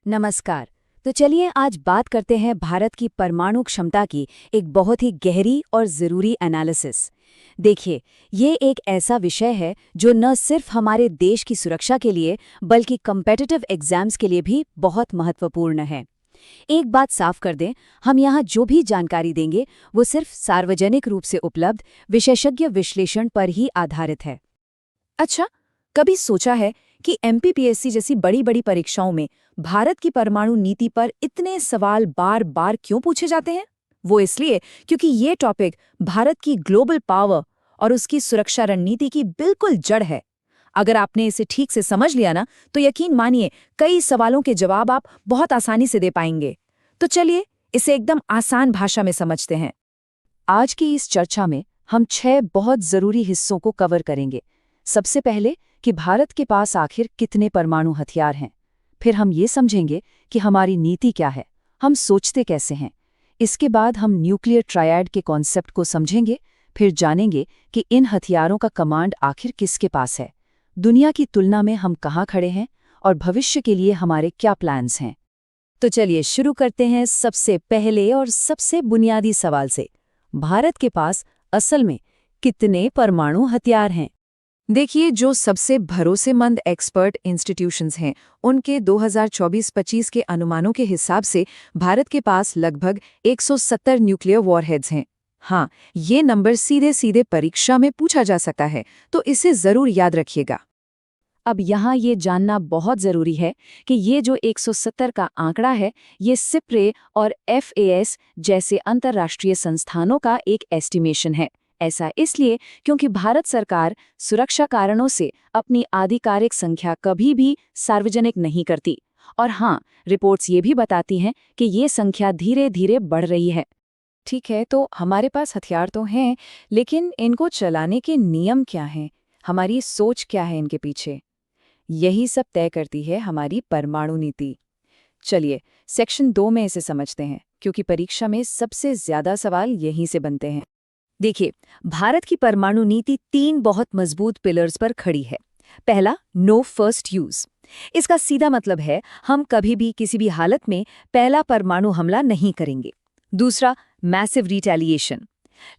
नमस्कार। तो चलिए आज बात करते हैं भारत की परमाणु क्षमता की एक बहुत ही गहरी और ज़रूरी एनालिसिस। देखिए, ये एक ऐसा विषय है जो न सिर्फ हमारे देश की सुरक्षा के लिए बल्कि कॉम्पिटिटिव एग्जाम्स के लिए भी बहुत महत्वपूर्ण है। एक बात साफ कर दें, हम यहाँ जो भी जानकारी देंगे वो सिर्फ सार्वजनिक रूप से उपलब्ध विशेषज्ञ विश्लेषण पर ही आधारित है। अच्छा, कभी सोचा है कि एमपीपीएससी जैसी बड़ी बड़ी परीक्षाओं में भारत की परमाणु नीति पर इतने सवाल बार बार क्यों पूछे जाते हैं? वो इसलिए क्योंकि ये टॉपिक भारत की ग्लोबल पावर और उसकी सुरक्षा रणनीति की बिल्कुल जड़ है। अगर आपने इसे ठीक से समझ लिया ना, तो यकीन मानिए कई सवालों के जवाब आप बहुत आसानी से दे पाएंगे। तो चलिए इसे एकदम आसान भाषा में समझते हैं। आज की इस चर्चा में हम 6 बहुत ज़रूरी हिस्सों को कवर करेंगे। सबसे पहले कि भारत के पास आखिर कितने परमाणु हथियार हैं। फिर हम ये समझेंगे कि हमारी नीति क्या है, हम सोचते कैसे हैं। इसके बाद हम न्यूक्लियर ट्रायड के कॉन्सेप्ट को समझेंगे, फिर जानेंगे कि इन हथियारों का कमांड आखिर किसके पास है, दुनिया की तुलना में हम कहाँ खड़े हैं और भविष्य के लिए हमारे क्या प्लान्स हैं। तो चलिए शुरू करते हैं सबसे पहले और सबसे बुनियादी सवाल से। भारत के पास असल में कितने परमाणु हथियार हैं? देखिए, जो सबसे भरोसेमंद एक्सपर्ट इंस्टीट्यूशंस हैं, उनके 2024-25 के अनुमानों के हिसाब से भारत के पास लगभग 170 न्यूक्लियर वॉरहेड्स हैं। हाँ, ये नंबर सीधे सीधे परीक्षा में पूछा जा सकता है, तो इसे जरूर याद रखिएगा। अब यहाँ ये जानना बहुत ज़रूरी है कि ये जो 170 का आंकड़ा है, ये सिप्रे और FAS जैसे अंतर्राष्ट्रीय संस्थानों का एक एस्टिमेशन है। ऐसा इसलिए क्योंकि भारत सरकार सुरक्षा कारणों से अपनी आधिकारिक संख्या कभी भी सार्वजनिक नहीं करती। और हाँ, रिपोर्ट्स ये भी बताती हैं कि ये संख्या धीरे धीरे बढ़ रही है। ठीक है, तो हमारे पास हथियार तो हैं, लेकिन इनको चलाने के नियम क्या हैं? हमारी सोच क्या है इनके पीछे? यही सब तय करती है हमारी परमाणु नीति। चलिए सेक्शन 2 में इसे समझते हैं, क्योंकि परीक्षा में सबसे ज्यादा सवाल यहीं से बनते हैं। देखिए, भारत की परमाणु नीति 3 बहुत मजबूत पिलर्स पर खड़ी है। पहला, नो फर्स्ट यूज। इसका सीधा मतलब है हम कभी भी किसी भी हालत में पहला परमाणु हमला नहीं करेंगे। दूसरा, मैसिव रिटेलिएशन।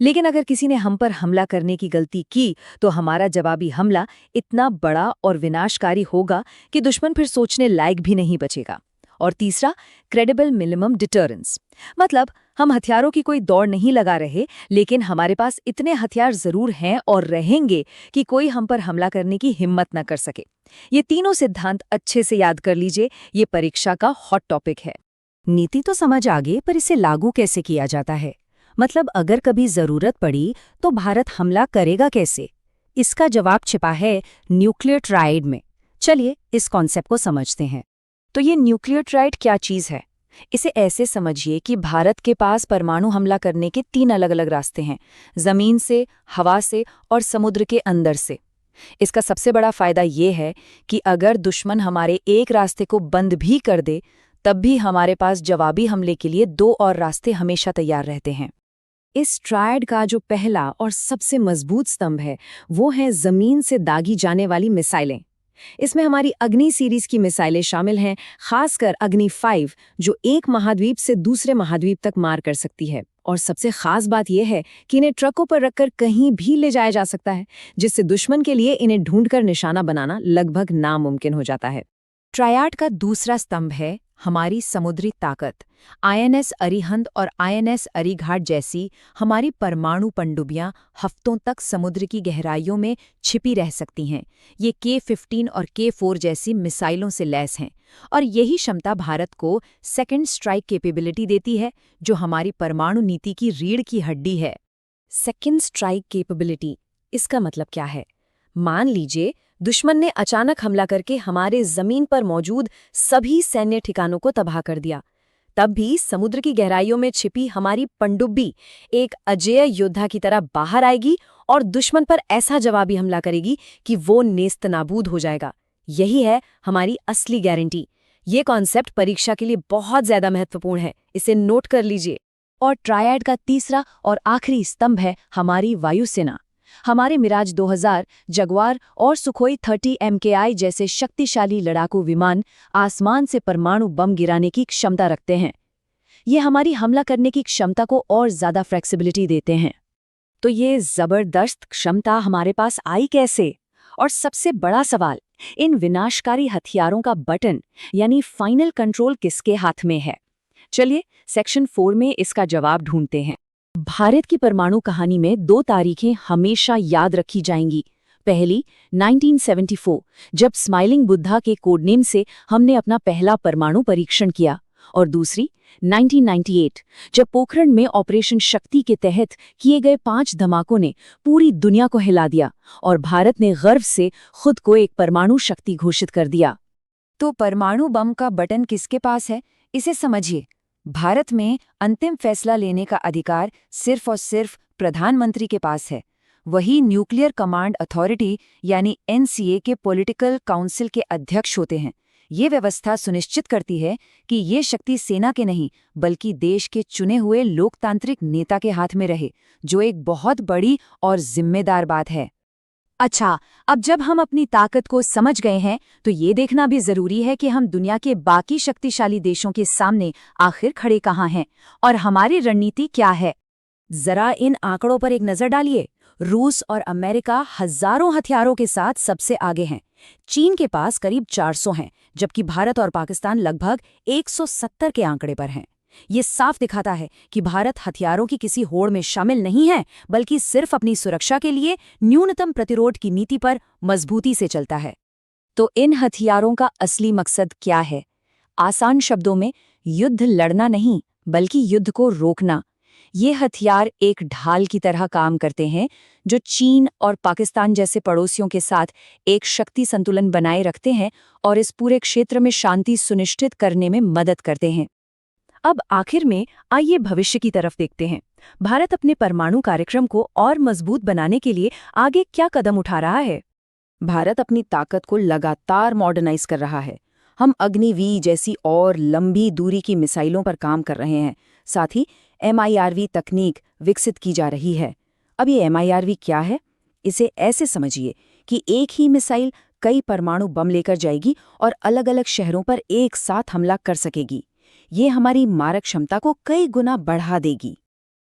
लेकिन अगर किसी ने हम पर हमला करने की गलती की तो हमारा जवाबी हमला इतना बड़ा और विनाशकारी होगा कि दुश्मन फिर सोचने लायक भी नहीं बचेगा। और तीसरा, क्रेडिबल मिनिमम डिटरेंस। मतलब हम हथियारों की कोई दौड़ नहीं लगा रहे, लेकिन हमारे पास इतने हथियार जरूर हैं और रहेंगे कि कोई हम पर हमला करने की हिम्मत न कर सके। ये तीनों सिद्धांत अच्छे से याद कर लीजिए, ये परीक्षा का हॉट टॉपिक है। नीति तो समझ आ गई, पर इसे लागू कैसे किया जाता है? मतलब अगर कभी जरूरत पड़ी तो भारत हमला करेगा कैसे? इसका जवाब छिपा है न्यूक्लियर ट्रायड में। चलिए इस कॉन्सेप्ट को समझते हैं। तो ये न्यूक्लियर ट्रायड क्या चीज़ है? इसे ऐसे समझिए कि भारत के पास परमाणु हमला करने के 3 अलग-अलग रास्ते हैं, जमीन से, हवा से और समुद्र के अंदर से। इसका सबसे बड़ा फायदा ये है कि अगर दुश्मन हमारे एक रास्ते को बंद भी कर दे, तब भी हमारे पास जवाबी हमले के लिए 2 और रास्ते हमेशा तैयार रहते हैं। इस ट्रायड का जो पहला और सबसे मजबूत स्तंभ है, वो है जमीन से दागी जाने वाली मिसाइलें। इसमें हमारी अग्नि सीरीज की मिसाइलें शामिल हैं, खासकर अग्नि 5, जो एक महाद्वीप से दूसरे महाद्वीप तक मार कर सकती है। और सबसे खास बात यह है कि इन्हें ट्रकों पर रखकर कहीं भी ले जाया जा सकता है, जिससे दुश्मन के लिए इन्हें ढूंढकर निशाना बनाना लगभग नामुमकिन हो जाता है। ट्रायड का दूसरा स्तंभ है हमारी समुद्री ताकत। INS अरिहंत और INS अरिघाट जैसी हमारी परमाणु पनडुब्बियां हफ्तों तक समुद्र की गहराइयों में छिपी रह सकती हैं। ये K-15 और K-4 जैसी मिसाइलों से लैस हैं, और यही क्षमता भारत को सेकंड स्ट्राइक कैपेबिलिटी देती है, जो हमारी परमाणु नीति की रीढ़ की हड्डी है। सेकंड स्ट्राइक कैपेबिलिटी, इसका मतलब क्या है? मान लीजिए दुश्मन ने अचानक हमला करके हमारे जमीन पर मौजूद सभी सैन्य ठिकानों को तबाह कर दिया। तब भी समुद्र की गहराइयों में छिपी हमारी पनडुब्बी एक अजेय योद्धा की तरह बाहर आएगी और दुश्मन पर ऐसा जवाबी हमला करेगी कि वो नेस्तनाबूद हो जाएगा। यही है हमारी असली गारंटी। ये कॉन्सेप्ट परीक्षा के लिए बहुत ज्यादा महत्वपूर्ण है, इसे नोट कर लीजिए। और ट्रायड का तीसरा और आखिरी स्तंभ है हमारी वायुसेना। हमारे मिराज 2000, जगुआर और सुखोई 30 MKI जैसे शक्तिशाली लड़ाकू विमान आसमान से परमाणु बम गिराने की क्षमता रखते हैं। ये हमारी हमला करने की क्षमता को और ज्यादा फ्लेक्सिबिलिटी देते हैं। तो ये जबरदस्त क्षमता हमारे पास आई कैसे? और सबसे बड़ा सवाल, इन विनाशकारी हथियारों का बटन यानी फाइनल कंट्रोल किसके हाथ में है? चलिए सेक्शन 4 में इसका जवाब ढूंढते हैं। भारत की परमाणु कहानी में 2 तारीखें हमेशा याद रखी जाएंगी। पहली 1974, जब स्माइलिंग बुद्धा के कोडनेम से हमने अपना पहला परमाणु परीक्षण किया, और दूसरी 1998, जब पोखरण में ऑपरेशन शक्ति के तहत किए गए 5 धमाकों ने पूरी दुनिया को हिला दिया और भारत ने गर्व से खुद को एक परमाणु शक्ति घोषित कर दिया। तो परमाणु बम का बटन किसके पास है, इसे समझिए। भारत में अंतिम फैसला लेने का अधिकार सिर्फ और सिर्फ प्रधानमंत्री के पास है। वही न्यूक्लियर कमांड अथॉरिटी यानी NCA के पॉलिटिकल काउंसिल के अध्यक्ष होते हैं। ये व्यवस्था सुनिश्चित करती है कि ये शक्ति सेना के नहीं बल्कि देश के चुने हुए लोकतांत्रिक नेता के हाथ में रहे, जो एक बहुत बड़ी और जिम्मेदार बात है। अच्छा, अब जब हम अपनी ताकत को समझ गए हैं तो ये देखना भी जरूरी है कि हम दुनिया के बाकी शक्तिशाली देशों के सामने आखिर खड़े कहाँ हैं और हमारी रणनीति क्या है। जरा इन आंकड़ों पर एक नजर डालिए। रूस और अमेरिका हजारों हथियारों के साथ सबसे आगे हैं। चीन के पास करीब 400 हैं, जबकि भारत और पाकिस्तान लगभग 170 के आंकड़े पर हैं। ये साफ दिखाता है कि भारत हथियारों की किसी होड़ में शामिल नहीं है, बल्कि सिर्फ अपनी सुरक्षा के लिए न्यूनतम प्रतिरोध की नीति पर मजबूती से चलता है। तो इन हथियारों का असली मकसद क्या है? आसान शब्दों में, युद्ध लड़ना नहीं, बल्कि युद्ध को रोकना। ये हथियार एक ढाल की तरह काम करते हैं, जो चीन और पाकिस्तान जैसे पड़ोसियों के साथ एक शक्ति संतुलन बनाए रखते हैं और इस पूरे क्षेत्र में शांति सुनिश्चित करने में मदद करते हैं। अब आखिर में आइए भविष्य की तरफ देखते हैं। भारत अपने परमाणु कार्यक्रम को और मजबूत बनाने के लिए आगे क्या कदम उठा रहा है? भारत अपनी ताकत को लगातार मॉडर्नाइज कर रहा है। हम अग्निवीर जैसी और लंबी दूरी की मिसाइलों पर काम कर रहे हैं। साथ ही MIRV तकनीक विकसित की जा रही है। अब ये MIRV क्या है? इसे ऐसे समझिए कि एक ही मिसाइल कई परमाणु बम लेकर जाएगी और अलग-अलग शहरों पर एक साथ हमला कर सकेगी। ये हमारी मारक क्षमता को कई गुना बढ़ा देगी।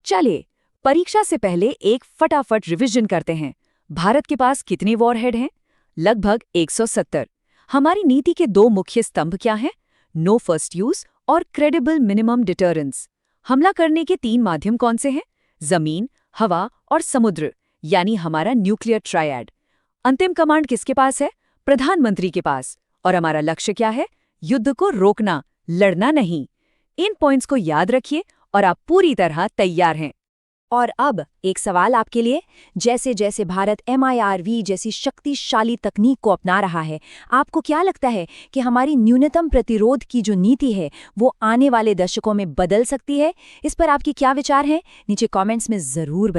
चलिए, परीक्षा से पहले एक फटाफट रिवीजन करते हैं। भारत के पास कितने वॉरहेड हैं? लगभग 170। हमारी नीति के 2 मुख्य स्तंभ क्या हैं? नो फर्स्ट यूज और क्रेडिबल मिनिमम डिटरेंस। हमला करने के 3 माध्यम कौन से हैं? जमीन, हवा और समुद्र, यानी हमारा न्यूक्लियर ट्रायड। अंतिम कमांड किसके पास है? प्रधानमंत्री के पास। और हमारा लक्ष्य क्या है? युद्ध को रोकना, लड़ना नहीं। इन पॉइंट्स को याद रखिए और आप पूरी तरह तैयार हैं। और अब एक सवाल आपके लिए। जैसे जैसे भारत MIRV जैसी शक्तिशाली तकनीक को अपना रहा है, आपको क्या लगता है कि हमारी न्यूनतम प्रतिरोध की जो नीति है वो आने वाले दशकों में बदल सकती है? इस पर आपकी क्या विचार हैं? नीचे कमेंट्स में जरूर बताएं।